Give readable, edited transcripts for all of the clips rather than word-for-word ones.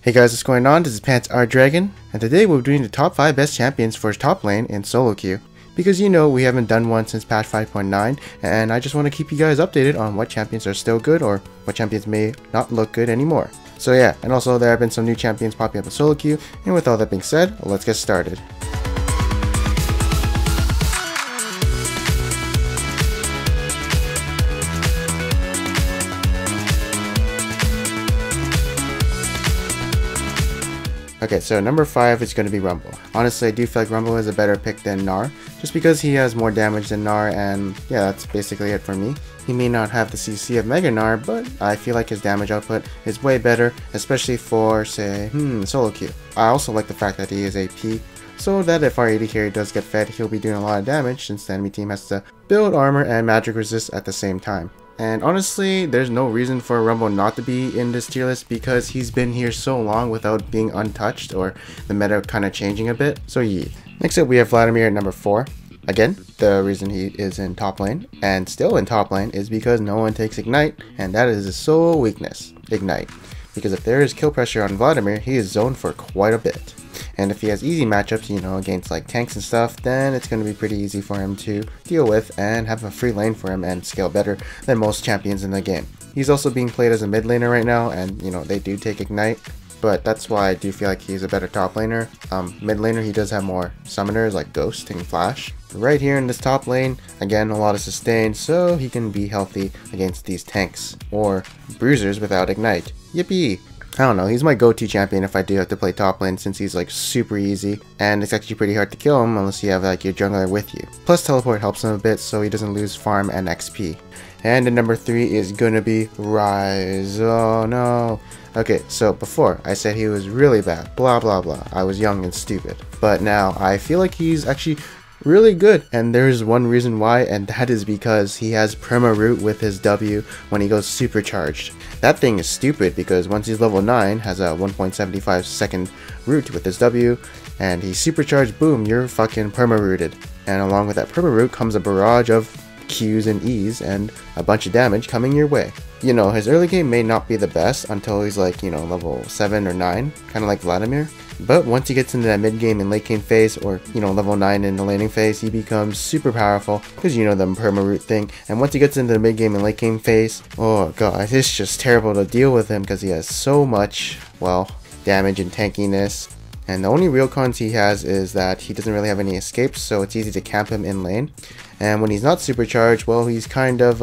Hey guys, what's going on? This is Pants Our Dragon, and today we're doing the top 5 best champions for top lane in solo queue. Because you know we haven't done one since patch 5.9, and I just want to keep you guys updated on what champions are still good or what champions may not look good anymore. So yeah, and also there have been some new champions popping up in solo queue, and with all that being said, let's get started. Okay, so number 5 is going to be Rumble. Honestly, I do feel like Rumble is a better pick than Gnar, just because he has more damage than Gnar, and yeah, that's basically it for me. He may not have the CC of Mega Gnar, but I feel like his damage output is way better, especially for, say, solo queue. I also like the fact that he is AP, so that if our AD carry does get fed, he'll be doing a lot of damage since the enemy team has to build armor and magic resist at the same time. And honestly, there's no reason for Rumble not to be in this tier list because he's been here so long without being untouched or the meta kind of changing a bit, so yeah. Next up we have Vladimir at number 4. Again, the reason he is in top lane, and still in top lane, is because no one takes Ignite, and that is his sole weakness, Ignite. Because if there is kill pressure on Vladimir, he is zoned for quite a bit. And if he has easy matchups, you know, against like tanks and stuff, then it's going to be pretty easy for him to deal with and have a free lane for him and scale better than most champions in the game. He's also being played as a mid laner right now, and you know, they do take Ignite, but that's why I do feel like he's a better top laner. Mid laner, he does have more summoners like Ghost and Flash. Right here in this top lane, again, a lot of sustain, so he can be healthy against these tanks or bruisers without Ignite. Yippee! I don't know, he's my go-to champion if I do have to play top lane since he's like super easy, and it's actually pretty hard to kill him unless you have like your jungler with you. Plus teleport helps him a bit so he doesn't lose farm and XP. And at number 3 is gonna be Rhys. Oh no. Okay, so before I said he was really bad, blah blah blah, I was young and stupid. But now I feel like he's actually really good, and there's one reason why, and that is because he has perma root with his W when he goes supercharged. That thing is stupid because once he's level 9, has a 1.75 second root with his W, and he's supercharged, boom, you're fucking perma rooted. And along with that perma root comes a barrage of Qs and Es and a bunch of damage coming your way. You know, his early game may not be the best until he's like, you know, level 7 or 9, kind of like Vladimir. But once he gets into that mid game and late game phase, or you know, level 9 in the laning phase, he becomes super powerful because you know the perma root thing. And once he gets into the mid game and late game phase, oh god, it's just terrible to deal with him because he has so much, well, damage and tankiness. And the only real cons he has is that he doesn't really have any escapes, so it's easy to camp him in lane. And when he's not supercharged, well, he's kind of,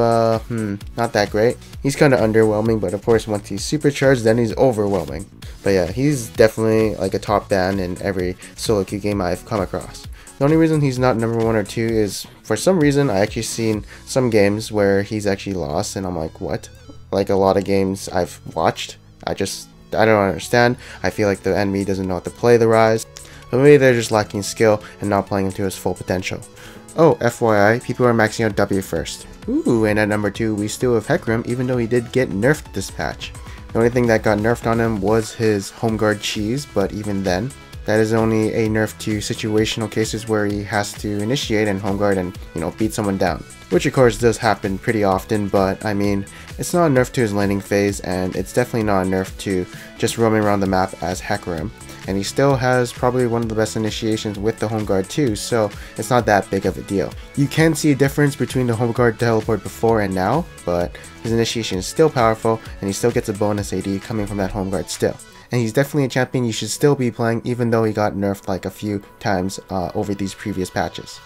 not that great. He's kind of underwhelming, but of course, once he's supercharged, then he's overwhelming. But yeah, he's definitely like a top ban in every solo queue game I've come across. The only reason he's not number 1 or 2 is, for some reason, I actually seen some games where he's actually lost, and I'm like, what? Like a lot of games I've watched, I don't understand. I feel like the enemy doesn't know how to play the Rhys, but maybe they're just lacking skill and not playing him to his full potential. Oh, FYI, people are maxing out W first. Ooh, and at number 2, we still have Hecarim, even though he did get nerfed this patch. The only thing that got nerfed on him was his home guard cheese, but even then, that is only a nerf to situational cases where he has to initiate and home guard and, you know, beat someone down. Which of course does happen pretty often, but I mean, it's not a nerf to his laning phase, and it's definitely not a nerf to just roaming around the map as Hecarim. And he still has probably one of the best initiations with the home guard too, so it's not that big of a deal. You can see a difference between the home guard teleport before and now, but his initiation is still powerful, and he still gets a bonus AD coming from that home guard still. And he's definitely a champion you should still be playing, even though he got nerfed like a few times over these previous patches.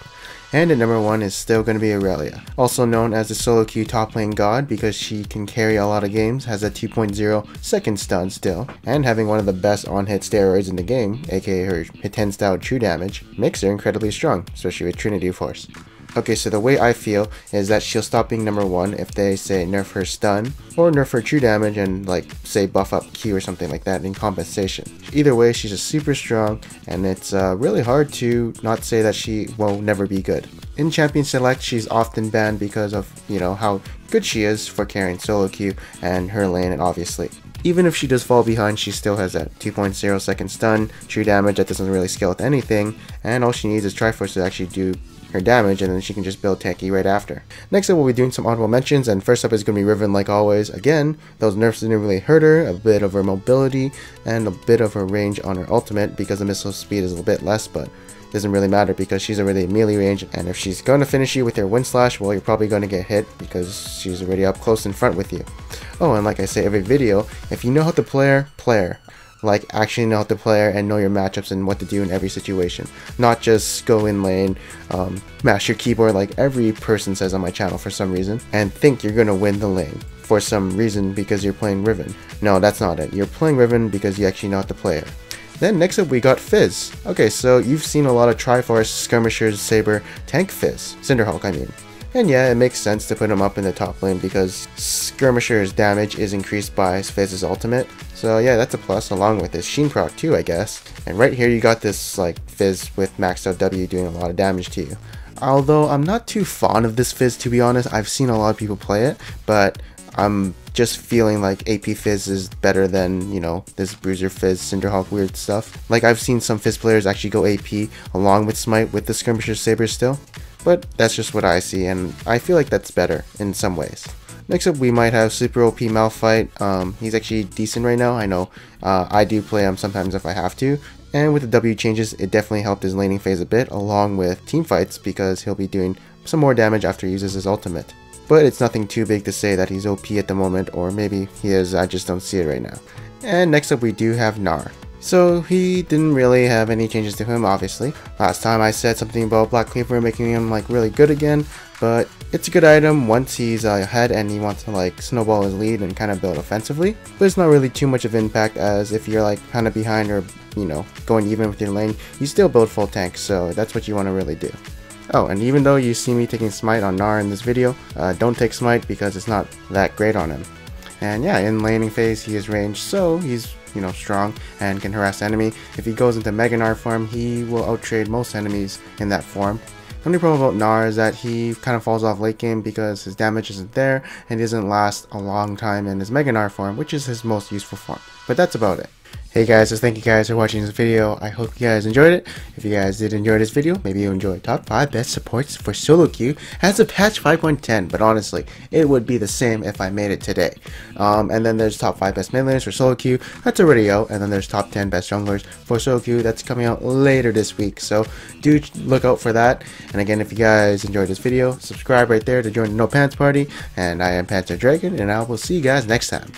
And at number 1 is still going to be Irelia, also known as the solo queue top lane god because she can carry a lot of games, has a 2.0 second stun still, and having one of the best on-hit steroids in the game, aka her hit 10 style true damage, makes her incredibly strong, especially with Trinity Force. Okay, so the way I feel is that she'll stop being number 1 if they say nerf her stun, or nerf her true damage and like say buff up Q or something like that in compensation. Either way, she's just super strong, and it's really hard to not say that she will never be good. In Champion Select, she's often banned because of, you know, how good she is for carrying solo queue and her lane, and obviously. Even if she does fall behind, she still has that 2.0 second stun, true damage that doesn't really scale with anything, and all she needs is Triforce to actually do her damage, and then she can just build tanky right after. Next up, we'll be doing some honorable mentions, and first up is going to be Riven like always. Again, those nerfs didn't really hurt her, a bit of her mobility and a bit of her range on her ultimate because the missile speed is a bit less, but it doesn't really matter because she's already melee range, and if she's going to finish you with her wind slash, well, you're probably going to get hit because she's already up close in front with you. Oh, and like I say every video, if you know how to play her, like actually know how to play her and know your matchups and what to do in every situation, not just go in lane, mash your keyboard like every person says on my channel for some reason, and think you're gonna win the lane for some reason because you're playing Riven. No, that's not it. You're playing Riven because you actually know how to play her. Then next up we got Fizz. Okay, so you've seen a lot of Triforce, Skirmishers, Saber, tank Fizz, Cinderhulk I mean. And yeah, it makes sense to put him up in the top lane because Skirmisher's damage is increased by Fizz's ultimate. So yeah, that's a plus, along with his Sheen proc too, I guess. And right here you got this like Fizz with maxed out W doing a lot of damage to you. Although I'm not too fond of this Fizz, to be honest. I've seen a lot of people play it, but I'm just feeling like AP Fizz is better than, you know, this Bruiser Fizz, Cinderhulk weird stuff. Like I've seen some Fizz players actually go AP along with Smite with the Skirmisher Saber still. But that's just what I see, and I feel like that's better in some ways. Next up, we might have Super OP Malphite. He's actually decent right now. I know I do play him sometimes if I have to. And with the W changes, it definitely helped his laning phase a bit, along with team fights, because he'll be doing some more damage after he uses his ultimate. But it's nothing too big to say that he's OP at the moment, or maybe he is, I just don't see it right now. And next up, we do have Gnar. So he didn't really have any changes to him, obviously. Last time I said something about Black Cleaver making him like really good again, but it's a good item once he's ahead and he wants to like snowball his lead and kind of build offensively. But it's not really too much of impact, as if you're like kind of behind or, you know, going even with your lane, you still build full tank, so that's what you want to really do. Oh, and even though you see me taking Smite on Gnar in this video, don't take Smite because it's not that great on him. And yeah, in laning phase he is ranged, so he's, you know, strong and can harass the enemy. If he goes into Mega Gnar form, he will outtrade most enemies in that form. The only problem about Gnar is that he kind of falls off late game because his damage isn't there and he doesn't last a long time in his Mega Gnar form, which is his most useful form. But that's about it. Hey guys, so thank you guys for watching this video. I hope you guys enjoyed it. If you guys did enjoy this video, maybe you enjoyed top 5 best supports for solo queue as of patch 5.10, but honestly, it would be the same if I made it today. And then there's top 5 best mid laners for solo queue, that's already out, and then there's top 10 best junglers for solo queue, that's coming out later this week, so do look out for that. And again, if you guys enjoyed this video, subscribe right there to join the No Pants Party, and I am Panther Dragon, and I will see you guys next time.